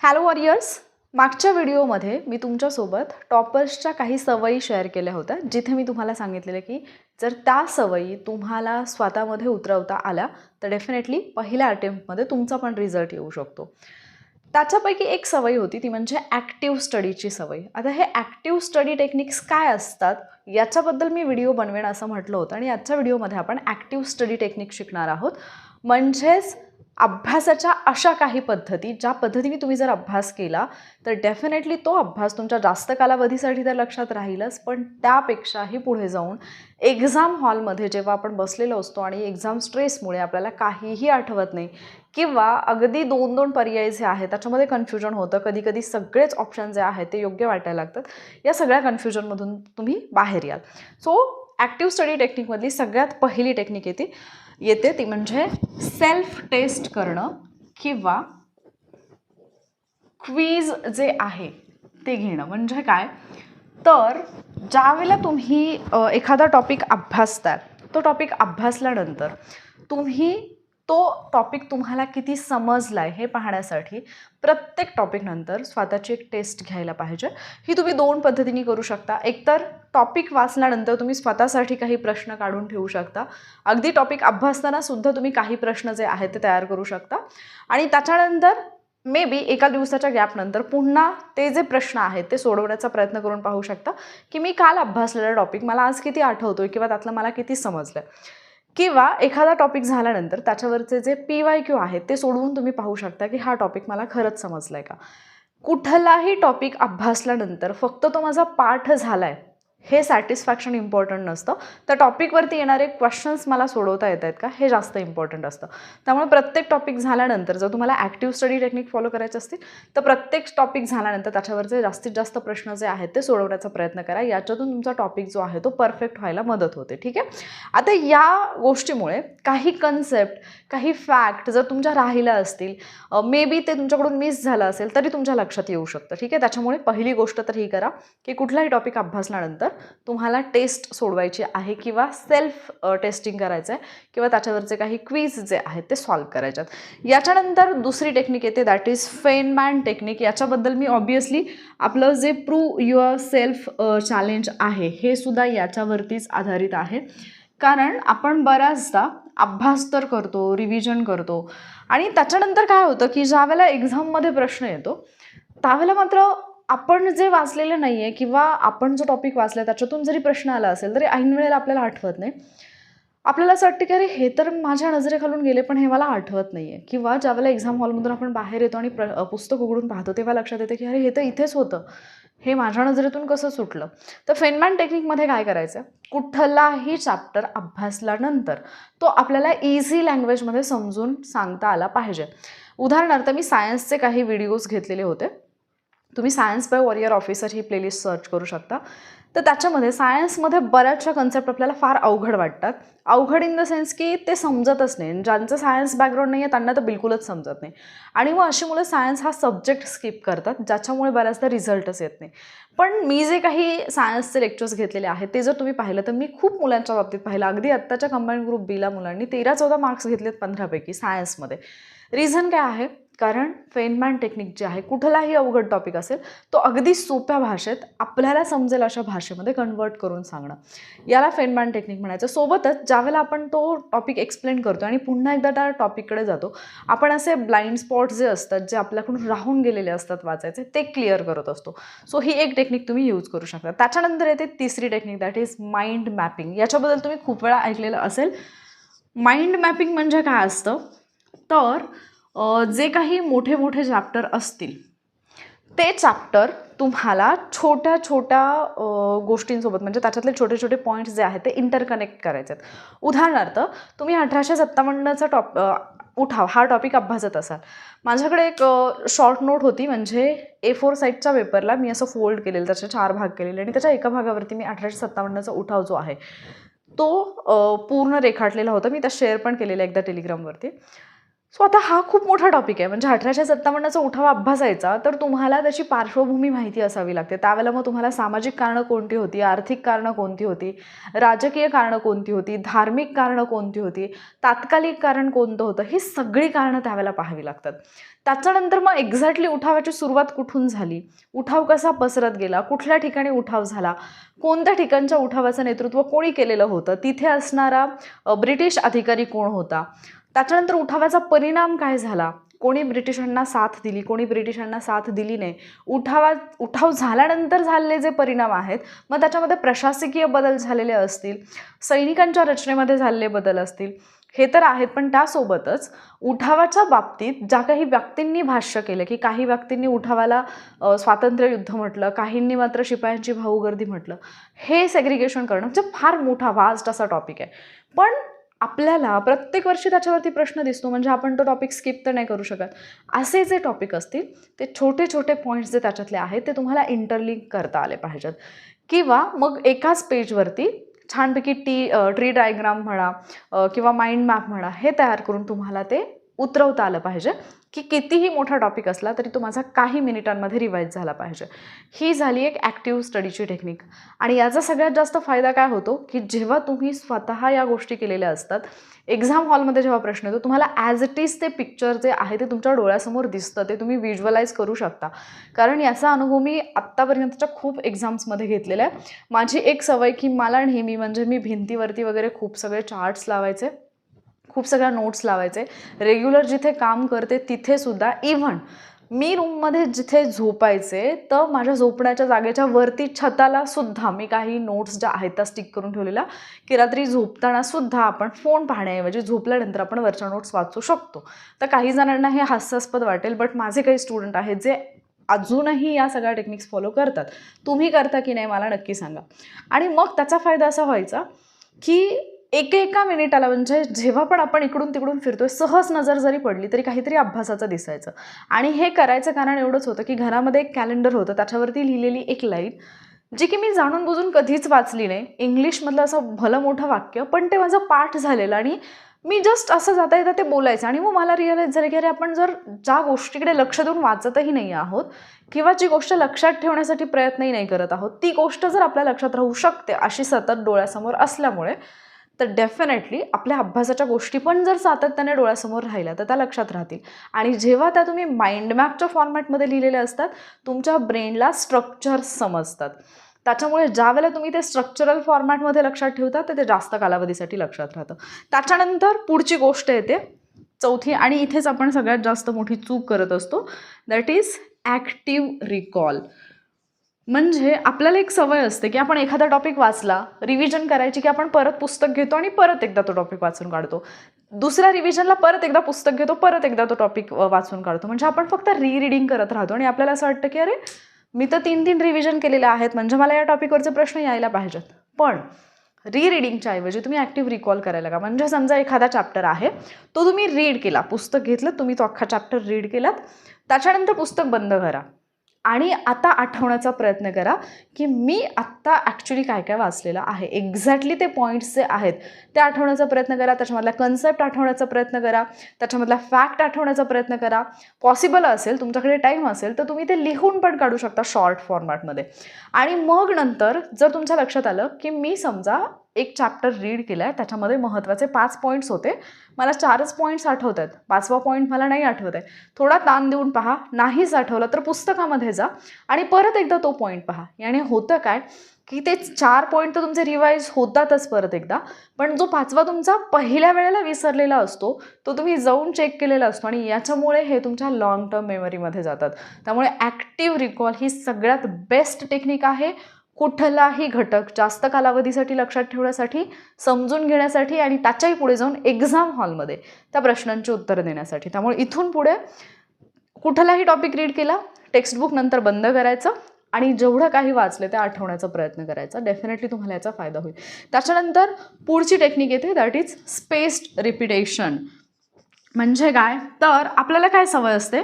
Hello warriors. मागच्या व्हिडिओमध्ये मी तुमच्यासोबत टॉपर्सच्या काही सवयी शेअर केल्या होत्या, जिथे मी तुम्हाला सांगितलेलं की जर त्या सवयी तुम्हाला स्वतःमध्ये उतरवता आल्या तर डेफिनेटली पहिल्या अटेम्प्टमध्ये तुमचा पण रिझल्ट येऊ शकतो. त्याच्यापैकी एक सवय होती ती म्हणजे ॲक्टिव्ह स्टडीची सवय. आता हे ॲक्टिव्ह स्टडी टेक्निक्स काय असतात याच्याबद्दल मी व्हिडिओ बनवेन असं म्हटलं होतं आणि आजच्या व्हिडिओमध्ये आपण ॲक्टिव्ह स्टडी टेक्निक शिकणार आहोत. म्हणजेच अभ्यासाच्या अशा काही पद्धती ज्या पद्धतीने तुम्ही जर अभ्यास केला तर डेफिनेटली तो अभ्यास तुमच्या जास्त कालावधीसाठी तर लक्षात राहीलच, पण त्यापेक्षाही पुढे जाऊन एक्झाम हॉलमध्ये जेव्हा आपण बसलेलो असतो आणि एक्झाम स्ट्रेसमुळे आपल्याला काहीही आठवत नाही किंवा अगदी दोन दोन पर्याय जे आहेत त्याच्यामध्ये कन्फ्युजन होतं, कधी कधी सगळेच ऑप्शन जे आहेत ते योग्य वाटायला लागतात, या सगळ्या कन्फ्युजनमधून तुम्ही बाहेर याल. सो ॲक्टिव्ह स्टडी टेक्निकमधली सगळ्यात पहिली टेक्निक येते ती म्हणजे सेल्फ टेस्ट करणं किंवा क्वीज जे आहे ते घेणं. म्हणजे काय तर ज्यावेळेला तुम्ही एखादा टॉपिक अभ्यासताय, तो टॉपिक अभ्यासल्यानंतर तुम्ही तो टॉपिक तुम्हाला किती समजला आहे हे पाहण्यासाठी प्रत्येक टॉपिकनंतर स्वतःची एक टेस्ट घ्यायला पाहिजे. ही तुम्ही दोन पद्धतीने करू शकता. एकतर टॉपिक वाचल्यानंतर तुम्ही स्वतःसाठी काही प्रश्न काढून ठेवू शकता. अगदी टॉपिक अभ्यासताना सुद्धा तुम्ही काही प्रश्न जे आहेत ते तयार करू शकता आणि त्याच्यानंतर मे बी एका दिवसाच्या गॅपनंतर पुन्हा ते जे प्रश्न आहेत ते सोडवण्याचा प्रयत्न करून पाहू शकता की मी काल अभ्यासलेला टॉपिक मला आज किती आठवतोय किंवा त्यातलं मला किती समजलं. किंवा एखादा टॉपिक झाल्यानंतर त्याच्यावरचे जे PYQ आहेत ते सोडवून तुम्ही पाहू शकता की हा टॉपिक मला खरंच समजला आहे का. कुठलाही टॉपिक अभ्यासल्यानंतर फक्त तो माझा पाठ झाला आहे हे सॅटिस्फॅक्शन इम्पॉर्टंट नसतं. त्या टॉपिकवरती येणारे क्वेश्चन्स मला सोडवता येत आहेत का हे जास्त इम्पॉर्टंट असतं. त्यामुळे प्रत्येक टॉपिक झाल्यानंतर जर तुम्हाला ॲक्टिव्ह स्टडी टेक्निक फॉलो करायचे असतील तर प्रत्येक टॉपिक झाल्यानंतर त्याच्यावरचे जास्तीत जास्त प्रश्न जे आहेत ते सोडवण्याचा प्रयत्न करा. याच्यातून तुमचा टॉपिक जो आहे तो परफेक्ट व्हायला मदत होते. ठीक आहे. आता या गोष्टीमुळे काही कन्सेप्ट, काही फॅक्ट जर तुमच्या राहिल्या असतील, मे बी ते तुमच्याकडून मिस झालं असेल तरी तुमच्या लक्षात येऊ शकतं. ठीक आहे. त्याच्यामुळे पहिली गोष्ट तर ही करा की कुठलाही टॉपिक अभ्यासल्यानंतर तुम्हाला टेस्ट सोडवायची आहे किंवा सेल्फ टेस्टिंग करायचं आहे किंवा त्याच्यावरचे काही क्विज जे आहेत ते सॉल्व्ह करायचे आहेत. याच्यानंतर दुसरी टेक्निक येते दॅट इज फेनमॅन टेक्निक. याच्याबद्दल मी ऑब्वियसली आपलं जे प्रूव्ह युअर सेल्फ चॅलेंज आहे हे सुद्धा याच्यावरतीच आधारित आहे. कारण आपण बऱ्याचदा अभ्यास तर करतो, रिव्हिजन करतो आणि त्याच्यानंतर काय होतं की ज्यावेळेला एक्झाममध्ये प्रश्न येतो त्यावेळेला मात्र आपण जे वाचलेलं नाही आहे किंवा आपण जो टॉपिक वाचला आहे त्याच्यातून जरी प्रश्न आला असेल तरी ऐन वेळेला आपल्याला आठवत नाही. आपल्याला असं वाटतं की अरे हे तर माझ्या नजरेखालून गेले पण हे मला आठवत नाही आहे. किंवा ज्यावेळेला एक्झाम हॉलमधून आपण बाहेर येतो आणि पुस्तक उघडून पाहतो तेव्हा लक्षात येतं की अरे हे तर इथेच होतं, हे माझ्या नजरेतून कसं सुटलं. तर फेनमॅन टेक्निकमध्ये काय करायचं, कुठलाही चॅप्टर अभ्यासल्यानंतर तो आपल्याला इझी लँग्वेजमध्ये समजून सांगता आला पाहिजे. उदाहरणार्थ मी सायन्सचे काही व्हिडिओज घेतलेले होते. तुम्ही सायन्स बाय वॉरियर ऑफिसर ही प्लेलिस्ट सर्च करू शकता. तर त्याच्यामध्ये सायन्समध्ये बऱ्याचशा कन्सेप्ट आपल्याला फार अवघड वाटतात. अवघड इन द सेन्स की ते समजतच नाही. ज्यांचं सायन्स बॅकग्राऊंड नाही आहे त्यांना तर बिलकुलच समजत नाही आणि मग अशी मुलं सायन्स हा सब्जेक्ट स्किप करतात, ज्याच्यामुळे बऱ्याचदा रिझल्टच येत नाही. पण मी जे काही सायन्सचे लेक्चर्स घेतलेले आहेत ते जर तुम्ही पाहिलं तर मी खूप मुलांच्या बाबतीत पाहिलं, अगदी आत्ताच्या कंबाईंड ग्रुप बीला मुलांनी 13-14 मार्क्स घेतलेत 15पैकी सायन्समध्ये. रिझन काय आहे, कारण फेनमॅन टेक्निक जे आहे कुठलाही अवघड टॉपिक असेल तो अगदी सोप्या भाषेत आपल्याला समजेल अशा भाषेमध्ये कन्वर्ट करून सांगणं, याला फेनमॅन टेक्निक म्हणायचं. सोबतच ज्यावेळेला आपण तो टॉपिक एक्सप्लेन करतो आणि पुन्हा एकदा त्या टॉपिककडे जातो, आपण असे ब्लाइंड स्पॉट जे असतात जे आपल्याकडून राहून गेलेले असतात वाचायचे ते क्लिअर करत असतो. सो ही एक टेक्निक तुम्ही यूज करू शकता. त्याच्यानंतर येते तिसरी technique that is mind mapping. याच्याबद्दल तुम्ही खूप वेळा ऐकलेलं असेल. माइंड मॅपिंग म्हणजे काय असतं तर जे काही मोठे मोठे चॅप्टर असतील ते चॅप्टर तुम्हाला छोट्या छोट्या गोष्टींसोबत म्हणजे त्याच्यातले छोटे छोटे पॉईंट्स जे आहेत ते इंटरकनेक्ट करायचे आहेत. उदाहरणार्थ तुम्ही 1857चा उठाव हा टॉपिक अभ्यासत असाल. माझ्याकडे एक शॉर्ट नोट होती, म्हणजे A4 साईजच्या पेपरला मी असं फोल्ड केलेलं, त्याचे 4 भाग केलेले आणि त्याच्या एका भागावरती मी 1857चा उठाव जो आहे तो पूर्ण रेखाटलेला होता. मी त्या शेअर पण केलेला एकदा टेलिग्रामवरती. सो आता हा खूप मोठा टॉपिक आहे. म्हणजे 1857चा उठाव अभ्यासायचा तर तुम्हाला त्याची पार्श्वभूमी माहिती असावी लागते. त्यावेळेला मग तुम्हाला सामाजिक कारणं कोणती होती, आर्थिक कारणं कोणती होती, राजकीय कारणं कोणती होती, धार्मिक कारणं कोणती होती, तात्कालिक कारण कोणतं होतं, ही सगळी कारणं त्यावेळेला पाहावी लागतात. त्याच्यानंतर मग एक्झॅक्टली उठावाची सुरुवात कुठून झाली, उठाव कसा पसरत गेला, कुठल्या ठिकाणी उठाव झाला, कोणत्या ठिकाणच्या उठावाचं नेतृत्व कोणी केलेलं होतं, तिथे असणारा ब्रिटिश अधिकारी कोण होता, त्याच्यानंतर उठावाचा परिणाम काय झाला, कोणी ब्रिटिशांना साथ दिली, कोणी ब्रिटिशांना साथ दिली नाही, उठाव झाल्यानंतर झालेले जे परिणाम आहेत, मग त्याच्यामध्ये प्रशासकीय बदल झालेले असतील, सैनिकांच्या रचनेमध्ये झालेले बदल असतील, हे तर आहेत. पण त्यासोबतच उठावाच्या बाबतीत ज्या काही व्यक्तींनी भाष्य केलं, की काही व्यक्तींनी उठावाला स्वातंत्र्य युद्ध म्हटलं, काहींनी मात्र शिपायांची भाऊगर्दी म्हटलं, हे सेग्रिगेशन करणं म्हणजे फार मोठा वास्ट असा टॉपिक आहे. पण आपल्याला प्रत्येक वर्षी त्याच्यावरती प्रश्न दिसतो, म्हणजे आपण तो टॉपिक स्किप तर नाही करू शकत. असे जे टॉपिक असतील ते छोटे छोटे पॉईंट्स जे त्याच्यातले आहेत ते तुम्हाला इंटरलिंक करता आले पाहिजेत. किंवा मग एकाच पेजवरती छानपैकी ट्री डायग्राम म्हणा किंवा माइंड मॅप म्हणा, हे तयार करून तुम्हाला ते उतरवता आलं पाहिजे, की कितीही मोठा टॉपिक असला तरी तो माझा काही मिनिटांमध्ये रिवाईज झाला पाहिजे. ही झाली एक ॲक्टिव्ह स्टडीची टेक्निक. आणि याचा सगळ्यात जास्त फायदा काय होतो, की जेव्हा तुम्ही स्वतः या गोष्टी केलेल्या असतात, एक्झाम हॉलमध्ये जेव्हा प्रश्न येतो, तुम्हाला ॲज इट इज ते पिक्चर जे आहे ते तुमच्या डोळ्यासमोर दिसतं, ते तुम्ही व्हिज्युअलाइज करू शकता. कारण याचा अनुभव मी आत्तापर्यंतच्या खूप एक्झाम्समध्ये घेतलेला आहे. माझी एक सवय, की मला नेहमी म्हणजे मी भिंतीवरती वगैरे खूप सगळे चार्ट्स लावायचे, खूप सगळ्या नोट्स लावायचे. रेग्युलर जिथे काम करते तिथे सुद्धा, इव्हन मी रूममध्ये जिथे झोपायचे तर माझ्या झोपण्याच्या जागेच्या वरती छताला सुद्धा मी काही नोट्स ज्या आहेत त्या स्टिक करून ठेवलेल्या, की रात्री झोपताना सुद्धा आपण फोन पाहण्याऐवजी झोपल्यानंतर आपण वरच्या नोट्स वाचू शकतो. तर काही जणांना हे हास्यास्पद वाटेल, बट माझे काही स्टुडंट आहेत जे अजूनही या सगळ्या टेक्निक्स फॉलो करतात. तुम्ही करता की नाही मला नक्की सांगा. आणि मग त्याचा फायदा असा व्हायचा, की एका मिनिटाला म्हणजे जेव्हा पण आपण इकडून तिकडून फिरतोय, सहज नजर जरी पडली तरी काहीतरी अभ्यासाचं दिसायचं. आणि हे करायचं कारण एवढंच होतं, की घरामध्ये एक कॅलेंडर होतं, त्याच्यावरती लिहिलेली एक लाईन, जी की मी जाणून बुजून कधीच वाचली नाही. इंग्लिशमधलं असं भलं मोठं वाक्य, पण ते माझं पाठ झालेलं आणि मी जस्ट असं जाता येतं ते बोलायचं. आणि मग मला रिअलाईज झालं, की अरे आपण जर ज्या गोष्टीकडे लक्ष देऊन वाचतही नाही आहोत किंवा जी गोष्ट लक्षात ठेवण्यासाठी प्रयत्नही नाही करत आहोत, ती गोष्ट जर आपल्या लक्षात राहू शकते अशी सतत डोळ्यासमोर असल्यामुळे, तर डेफिनेटली आपल्या अभ्यासाच्या गोष्टी पण जर सातत्याने डोळ्यासमोर राहिल्या तर त्या लक्षात राहतील. आणि जेव्हा त्या तुम्ही माइंड मॅपच्या फॉर्मॅटमध्ये लिहिलेल्या असतात, तुमच्या ब्रेनला स्ट्रक्चर्स समजतात. त्याच्यामुळे ज्यावेळेला तुम्ही ते स्ट्रक्चरल फॉर्मॅटमध्ये लक्षात ठेवता तर ते जास्त कालावधीसाठी लक्षात राहतं. त्याच्यानंतर पुढची गोष्ट येते चौथी, आणि इथेच आपण सगळ्यात जास्त मोठी चूक करत असतो, दॅट इज ॲक्टिव्ह रिकॉल. म्हणजे आपल्याला एक सवय असते, की आपण एखादा टॉपिक वाचला, रिव्हिजन करायची, की आपण परत पुस्तक घेतो आणि परत एकदा तो टॉपिक वाचून काढतो. दुसऱ्या रिव्हिजनला परत एकदा पुस्तक घेतो, परत एकदा तो टॉपिक वाचून काढतो. म्हणजे आपण फक्त रीडिंग करत राहतो आणि आपल्याला असं वाटतं, की अरे मी तर 3 रिव्हिजन केलेले आहेत, म्हणजे मला या टॉपिकवरचे प्रश्न यायला पाहिजेत. पण रीडिंगच्या ऐवजी तुम्ही ॲक्टिव्ह रिकॉल करायला का. म्हणजे समजा एखादा चॅप्टर आहे, तो तुम्ही रीड केला, पुस्तक घेतलं, तुम्ही तो अख्खा चॅप्टर रीड केलात, त्याच्यानंतर पुस्तक बंद करा आणि आता आठवण्याचा प्रयत्न करा, की मी आत्ता ॲक्च्युली काय काय वाचलेलं आहे. एक्झॅक्टली ते पॉईंट्स जे आहेत ते आठवण्याचा प्रयत्न करा, त्याच्यामधला कन्सेप्ट आठवण्याचा प्रयत्न करा, त्याच्यामधला फॅक्ट आठवण्याचा प्रयत्न करा. पॉसिबल असेल, तुमच्याकडे टाईम असेल तर तुम्ही ते लिहून पण काढू शकता शॉर्ट फॉर्मॅटमध्ये. आणि मग नंतर जर तुमच्या लक्षात आलं, की मी समजा एक चॅप्टर रीड केला आहे, त्याच्यामध्ये महत्त्वाचे 5 पॉईंट्स होते, मला 4च पॉईंट्स आठवत आहेत, 5वा पॉईंट मला नाही आठवत आहे, थोडा ताण देऊन पहा. नाहीच आठवलं तर पुस्तकामध्ये जा आणि परत एकदा तो पॉईंट पहा. याने होतं काय, की ते 4 पॉईंट तर तुमचे रिवाईज होतातच परत एकदा, पण जो 5वा तुमचा पहिल्या वेळेला विसरलेला असतो तो तुम्ही जाऊन चेक केलेला असतो आणि याच्यामुळे हे तुमच्या लॉंग टर्म मेमरीमध्ये जातात. त्यामुळे ॲक्टिव्ह रिकॉल ही सगळ्यात बेस्ट टेक्निक आहे कुठलाही घटक जास्त कालावधीसाठी लक्षात ठेवण्यासाठी, समजून घेण्यासाठी आणि त्याच्याही पुढे जाऊन एक्झाम हॉलमध्ये त्या प्रश्नांची उत्तरं देण्यासाठी. त्यामुळे इथून पुढे कुठलाही टॉपिक रीड केला, टेक्स्टबुक नंतर बंद करायचं आणि जेवढं काही वाचलं ते आठवण्याचा प्रयत्न करायचा. डेफिनेटली तुम्हाला याचा फायदा होईल. त्याच्यानंतर पुढची टेक्निक येते, दॅट इज स्पेस्ड रिपिटेशन. म्हणजे काय, तर आपल्याला काय सवय असते,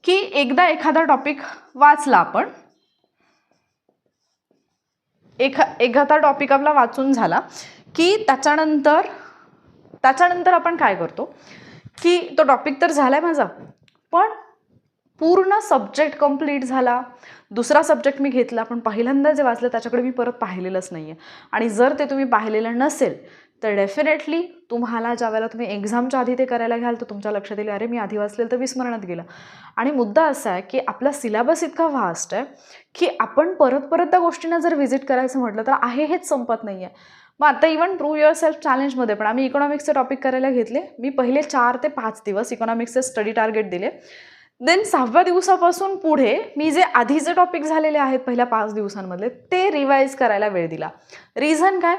की एकदा एखादा टॉपिक वाचला आपण, एखादा टॉपिक आपला वाचून झाला, की त्याच्यानंतर आपण काय करतो, की तो टॉपिक तर झाला आहे माझा, पण पूर्ण सब्जेक्ट कंप्लीट झाला. दुसरा सब्जेक्ट मी घेतला, पण पहिल्यांदा जे वाचलं त्याच्याकडे मी परत पाहिलेलंच नाही आहे. आणि जर ते तुम्ही पाहिलेलं नसेल तर डेफिनेटली तुम्हाला ज्यावेळेला तुम्ही एक्झामच्या आधी ते करायला घ्याल तर तुमच्या लक्षात येईल, अरे मी आधी वाचलेलं तर विस्मरणात गेलं. आणि मुद्दा असा आहे की आपला सिलेबस इतका व्हास्ट आहे की आपण परत परत त्या गोष्टींना जर व्हिजिट करायचं म्हटलं तर आहे हेच संपत नाही आहे. मग आता इव्हन प्रूव्ह युअर सेल्फ चॅलेंजमध्ये पण आम्ही इकॉनॉमिक्सचे टॉपिक करायला घेतले. मी पहिले 4 ते 5 दिवस इकॉनॉमिक्सचे स्टडी टार्गेट दिले. देन 6व्या दिवसापासून पुढे मी जे आधीचे टॉपिक झालेले आहेत पहिल्या 5 दिवसांमधले ते रिवाईज करायला वेळ दिला. रिझन काय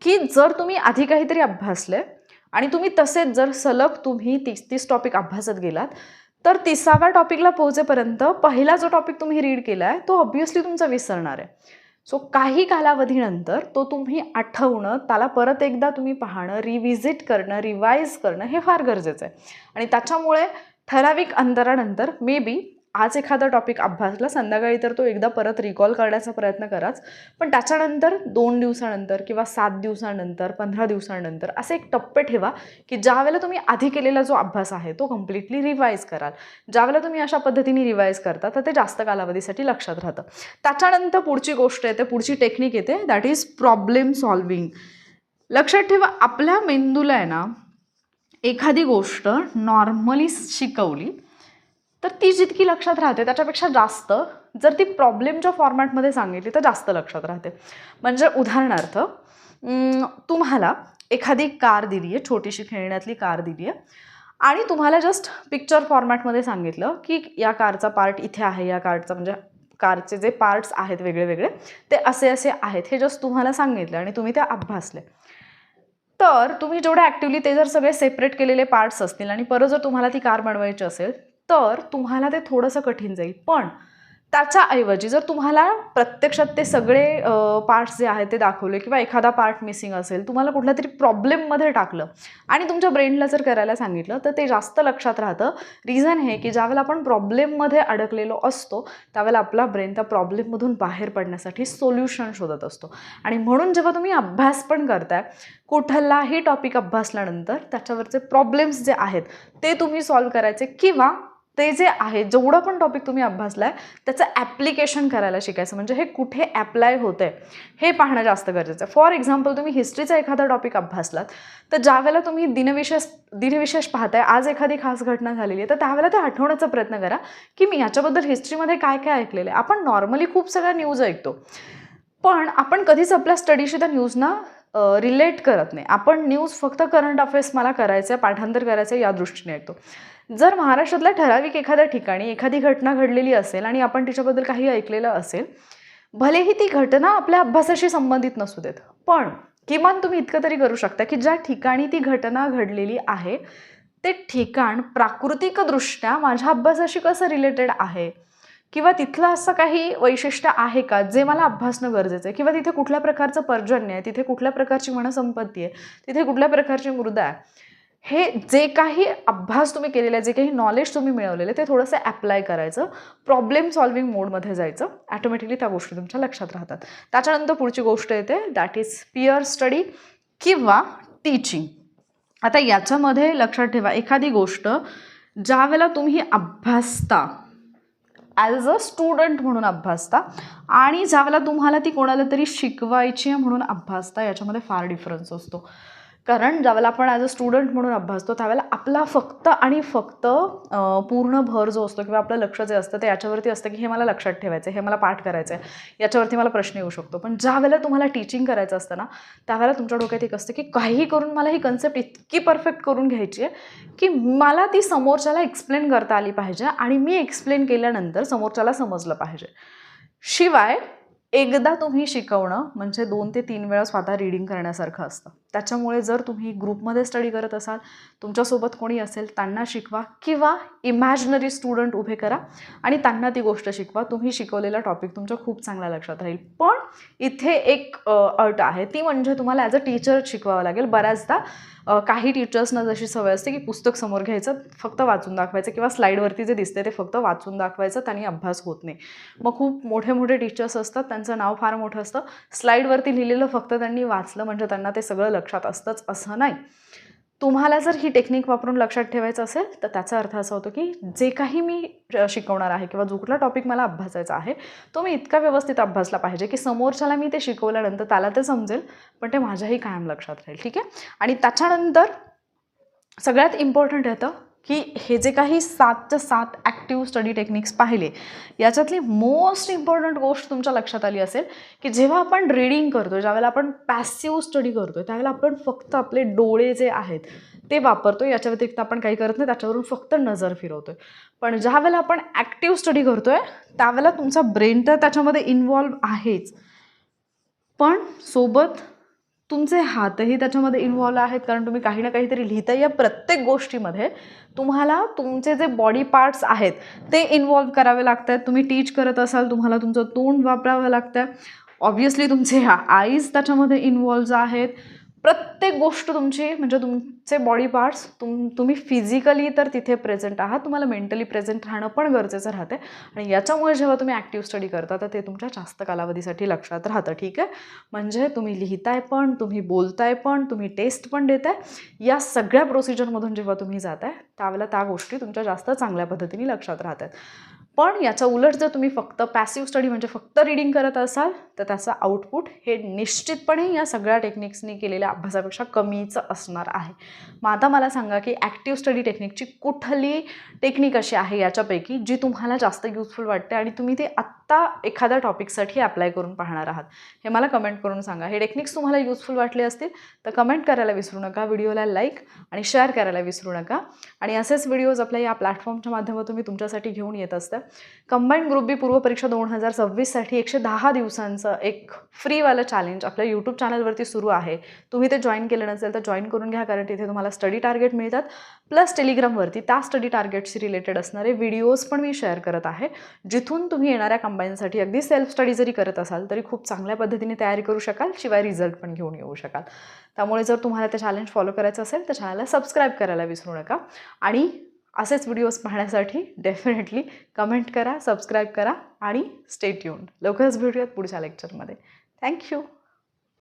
की जर तुम्ही आधी काहीतरी अभ्यासले आणि तुम्ही तसेच जर सलग तुम्ही 30 टॉपिक अभ्यासत गेलात तर 30व्या टॉपिकला पोहोचेपर्यंत पहिला जो टॉपिक तुम्ही रीड केला आहे तो ऑब्व्हियसली तुमचा विसरणार आहे. सो काही कालावधीनंतर तो तुम्ही आठवणं, त्याला परत एकदा तुम्ही पाहणं, रिव्हिजिट करणं, रिवाईज करणं हे फार गरजेचं आहे. आणि त्याच्यामुळे ठराविक अंतरानंतर मे बी आज एखादा टॉपिक अभ्यासला, संध्याकाळी तर तो एकदा परत रिकॉल करण्याचा प्रयत्न कराच, पण त्याच्यानंतर 2 दिवसानंतर किंवा 7 दिवसानंतर 15 दिवसानंतर असे एक टप्पे ठेवा की ज्यावेळेला तुम्ही आधी केलेला जो अभ्यास आहे तो कम्प्लिटली रिवाईज कराल. ज्यावेळेला तुम्ही अशा पद्धतीने रिवाईज करता तर ते जास्त कालावधीसाठी लक्षात राहतं. त्याच्यानंतर पुढची गोष्ट येते, पुढची टेक्निक येते, दॅट इज प्रॉब्लेम सॉल्विंग. लक्षात ठेवा, आपल्या मेंदूला आहे ना एखादी गोष्ट नॉर्मली शिकवली तर ती जितकी लक्षात राहते त्याच्यापेक्षा जास्त जर ती प्रॉब्लेमच्या फॉर्मॅटमध्ये सांगितली तर जास्त लक्षात राहते. म्हणजे उदाहरणार्थ तुम्हाला एखादी कार दिली आहे, छोटीशी खेळण्यातली कार दिली आहे आणि तुम्हाला जस्ट पिक्चर फॉर्मॅटमध्ये सांगितलं की या कारचा पार्ट इथे आहे, या कारचा म्हणजे कारचे जे पार्ट्स आहेत वेगळे वेगळे ते असे असे आहेत, हे जस्ट तुम्हाला सांगितलं आणि तुम्ही ते अभ्यासले. तर तुम्ही जेवढे ॲक्टिव्हली ते जर सगळे सेपरेट केलेले पार्ट्स असतील आणि परत जर तुम्हाला ती कार बनवायची असेल तर तुम्हाला ते थोडंसं कठीण जाईल. पण त्याच्याऐवजी जर तुम्हाला प्रत्यक्षात ते सगळे पार्ट्स जे आहेत ते दाखवले किंवा एखादा पार्ट मिसिंग असेल, तुम्हाला कुठल्या तरी प्रॉब्लेममध्ये टाकलं आणि तुमच्या ब्रेनला जर करायला सांगितलं तर ते जास्त लक्षात राहतं. रिझन हे की ज्यावेळेला आपण प्रॉब्लेममध्ये अडकलेलो असतो त्यावेळेला आपला ब्रेन त्या प्रॉब्लेममधून बाहेर पडण्यासाठी सोल्युशन शोधत असतो. आणि म्हणून जेव्हा तुम्ही अभ्यास पण करताय, कुठलाही टॉपिक अभ्यासल्यानंतर त्याच्यावरचे प्रॉब्लेम्स जे आहेत ते तुम्ही सॉल्व्ह करायचे किंवा ते जे आहे जेवढं पण टॉपिक तुम्ही अभ्यासला आहे त्याचं ॲप्लिकेशन करायला शिकायचं. म्हणजे हे कुठे ॲप्लाय होतं आहे हे पाहणं जास्त गरजेचं आहे. फॉर एक्झाम्पल, तुम्ही हिस्ट्रीचा एखादा टॉपिक अभ्यासलात तर ज्यावेळेला तुम्ही दिनविशेष पाहताय, आज एखादी खास घटना झालेली आहे तर त्यावेळेला ते आठवण्याचा प्रयत्न करा की मी याच्याबद्दल हिस्ट्रीमध्ये काय काय ऐकलेलं आहे. आपण नॉर्मली खूप सगळ्या न्यूज ऐकतो पण आपण कधीच आपल्या स्टडीशी त्या न्यूजना रिलेट करत नाही. आपण न्यूज फक्त करंट अफेअर्स मला करायचं आहे, पाठांतर करायचं आहे या दृष्टीने ऐकतो. जर महाराष्ट्रातल्या ठराविक एखाद्या ठिकाणी एखादी घटना घडलेली असेल आणि आपण तिच्याबद्दल काही ऐकलेलं असेल, भलेही ती घटना आपल्या अभ्यासाशी संबंधित नसू देत, पण किमान तुम्ही इतकं तरी करू शकता की ज्या ठिकाणी ती घटना घडलेली आहे ते ठिकाण प्राकृतिकदृष्ट्या माझ्या अभ्यासाशी कसं रिलेटेड आहे किंवा तिथलं असं काही वैशिष्ट्य आहे का जे मला अभ्यासणं गरजेचं आहे, किंवा तिथे कुठल्या प्रकारचं पर्जन्य आहे, तिथे कुठल्या प्रकारची वनसंपत्ती आहे, तिथे कुठल्या प्रकारची मृदा आहे, हे जे काही अभ्यास तुम्ही केलेला आहे, जे काही नॉलेज तुम्ही मिळवलेलं आहे ते थोडंसं ॲप्लाय करायचं, प्रॉब्लेम सॉल्विंग मोडमध्ये जायचं. ॲटोमॅटिकली त्या गोष्टी तुमच्या लक्षात राहतात. त्याच्यानंतर पुढची गोष्ट येते, दॅट इज पिअर स्टडी किंवा टीचिंग. आता याच्यामध्ये लक्षात ठेवा, एखादी गोष्ट ज्या वेळेला तुम्ही अभ्यासता ॲज अ स्टुडंट म्हणून अभ्यासता आणि ज्यावेळेला तुम्हाला ती कोणाला तरी शिकवायची आहे म्हणून अभ्यासता, याच्यामध्ये फार डिफरन्स असतो. कारण ज्यावेळेला आपण ॲज अ स्टुडंट म्हणून अभ्यासतो त्यावेळेला आपला फक्त आणि फक्त पूर्ण भर जो असतो किंवा आपलं लक्ष जे असतं ते याच्यावरती असतं की हे मला लक्षात ठेवायचं आहे, हे मला पाठ करायचं आहे, याच्यावरती मला प्रश्न येऊ शकतो. पण ज्या वेळेला तुम्हाला टीचिंग करायचं असतं ना त्यावेळेला तुमच्या डोक्यात एक असतं की काही करून मला ही कन्सेप्ट इतकी परफेक्ट करून घ्यायची आहे की मला ती समोरच्याला एक्सप्लेन करता आली पाहिजे आणि मी एक्सप्लेन केल्यानंतर समोरच्याला समजलं पाहिजे. शिवाय एकदा तुम्ही शिकवणं म्हणजे 2 ते 3 वेळा स्वतः रीडिंग करण्यासारखं असतं. त्याच्यामुळे जर तुम्ही ग्रुपमध्ये स्टडी करत असाल, तुमच्यासोबत कोणी असेल त्यांना शिकवा किंवा इमॅजिनरी स्टुडंट उभे करा आणि त्यांना ती गोष्ट शिकवा. तुम्ही शिकवलेला टॉपिक तुमच्या खूप चांगल्या लक्षात राहील. पण इथे एक अट आहे, ती म्हणजे तुम्हाला ॲज अ टीचर शिकवावं लागेल. बऱ्याचदा काही टीचर्सना जशी सवय असते की पुस्तक समोर घ्यायचं, फक्त वाचून दाखवायचं किंवा स्लाईडवरती जे दिसते ते फक्त वाचून दाखवायचं, त्यांनी अभ्यास होत नाही. मग खूप मोठे मोठे टीचर्स असतात, त्यांचं नाव फार मोठं असतं, स्लाईडवरती लिहिलेलं फक्त त्यांनी वाचलं म्हणजे त्यांना ते सगळं लक्षात असतंच असं नाही. तुम्हाला जर ही टेक्निक वापरून लक्षात ठेवायचं असेल तर त्याचा अर्थ असा होतो की जे काही मी शिकवणार आहे किंवा जो कुठला टॉपिक मला अभ्यासायचा आहे तो मी इतका व्यवस्थित अभ्यासला पाहिजे की समोरच्याला मी ते शिकवल्यानंतर त्याला ते समजेल पण ते माझ्याही कायम लक्षात राहील. ठीक आहे. आणि त्याच्यानंतर सगळ्यात इम्पॉर्टंट येतं की हे जे काही 7च्या 7 ॲक्टिव्ह स्टडी टेक्निक्स पाहिले याच्यातली मोस्ट इम्पॉर्टंट गोष्ट तुमच्या लक्षात आली असेल की जेव्हा आपण रीडिंग करतो, ज्यावेळेला आपण पॅसिव्ह स्टडी करतो त्यावेळेला आपण फक्त आपले डोळे जे आहेत ते वापरतो, याच्या व्यतिरिक्त आपण काही करत नाही, त्याच्यावरून फक्त नजर फिरवतोय. पण ज्या वेळेला आपण ॲक्टिव्ह स्टडी करतोय त्यावेळेला तुमचा ब्रेन तर त्याच्यामध्ये इन्व्हॉल्व आहेच, पण सोबत तुमचे हातही त्याच्यामध्ये इन्व्हॉल्व आहेत, कारण तुम्ही काही ना काहीतरी लिहिता. या प्रत्येक गोष्टीमध्ये तुम्हाला तुमचे जे बॉडी पार्ट्स आहेत ते इन्व्हॉल्व करावे लागतात. तुम्ही टीच करत असाल तुम्हाला तुमचं तोंड वापरावं लागतं, ऑब्व्हियसली तुमचे आईज त्याच्यामध्ये इन्व्हॉल्व आहेत. प्रत्येक गोष्ट तुमची म्हणजे तुमचे बॉडी पार्ट्स तुम्ही फिजिकली तर तिथे प्रेझेंट आहात, तुम्हाला मेंटली प्रेझेंट राहणं पण गरजेचं राहते. आणि याच्यामुळे जेव्हा तुम्ही ॲक्टिव्ह स्टडी करता तर ते तुमच्या जास्त कालावधीसाठी लक्षात राहतं. ठीक आहे. म्हणजे तुम्ही लिहिताय पण, तुम्ही बोलताय पण, तुम्ही टेस्ट पण देताय. या सगळ्या प्रोसिजरमधून जेव्हा तुम्ही जाताय त्यावेळेला त्या गोष्टी तुमच्या जास्त चांगल्या पद्धतीने लक्षात राहतात. पण याच्या उलट जर तुम्ही फक्त पॅसिव्ह स्टडी म्हणजे फक्त रीडिंग करत असाल तर त्याचं आउटपुट हे निश्चितपणे या सगळ्या टेक्निक्सनी केलेल्या अभ्यासापेक्षा कमीच असणार आहे. मग आता मला सांगा की ॲक्टिव्ह स्टडी टेक्निकची कुठली टेक्निक अशी आहे याच्यापैकी जी तुम्हाला जास्त युजफुल वाटते आणि तुम्ही ते आत्ता एखाद्या टॉपिकसाठी अप्लाय करून पाहणार आहात, हे मला कमेंट करून सांगा. हे टेक्निक्स तुम्हाला युजफुल वाटले असतील तर कमेंट करायला विसरू नका, व्हिडिओला लाईक आणि शेअर करायला विसरू नका. आणि असेच व्हिडिओज आपल्या या प्लॅटफॉर्मच्या माध्यमातून मी तुमच्यासाठी घेऊन येत असते. कंबाईंड ग्रुप बी पूर्व परीक्षा 2026साठी 110 दिवसांचं एक फ्रीवालं चॅलेंज आपल्या यूट्यूब चॅनलवरती सुरू आहे. तुम्ही ते जॉईन केलं नसेल तर जॉईन करून घ्या, कारण तिथे तुम्हाला स्टडी टार्गेट मिळतात. प्लस टेलिग्रामवरती त्या स्टडी टार्गेटशी रिलेटेड असणारे व्हिडिओज पण मी शेअर करत आहे, जिथून तुम्ही येणाऱ्या कंबाईनसाठी अगदी सेल्फ स्टडी जरी करत असाल तरी खूप चांगल्या पद्धतीने तयारी करू शकाल, शिवाय रिझल्ट पण घेऊन येऊ शकाल. त्यामुळे जर तुम्हाला ते चॅलेंज फॉलो करायचं असेल तर चॅनलला सबस्क्राईब करायला विसरू नका. आणि असेच व्हिडिओज पाहण्यासाठी डेफिनेटली कमेंट करा, सबस्क्राईब करा आणि स्टे ट्यून्ड. लवकरच भेटूयात पुढच्या लेक्चरमध्ये. थँक्यू.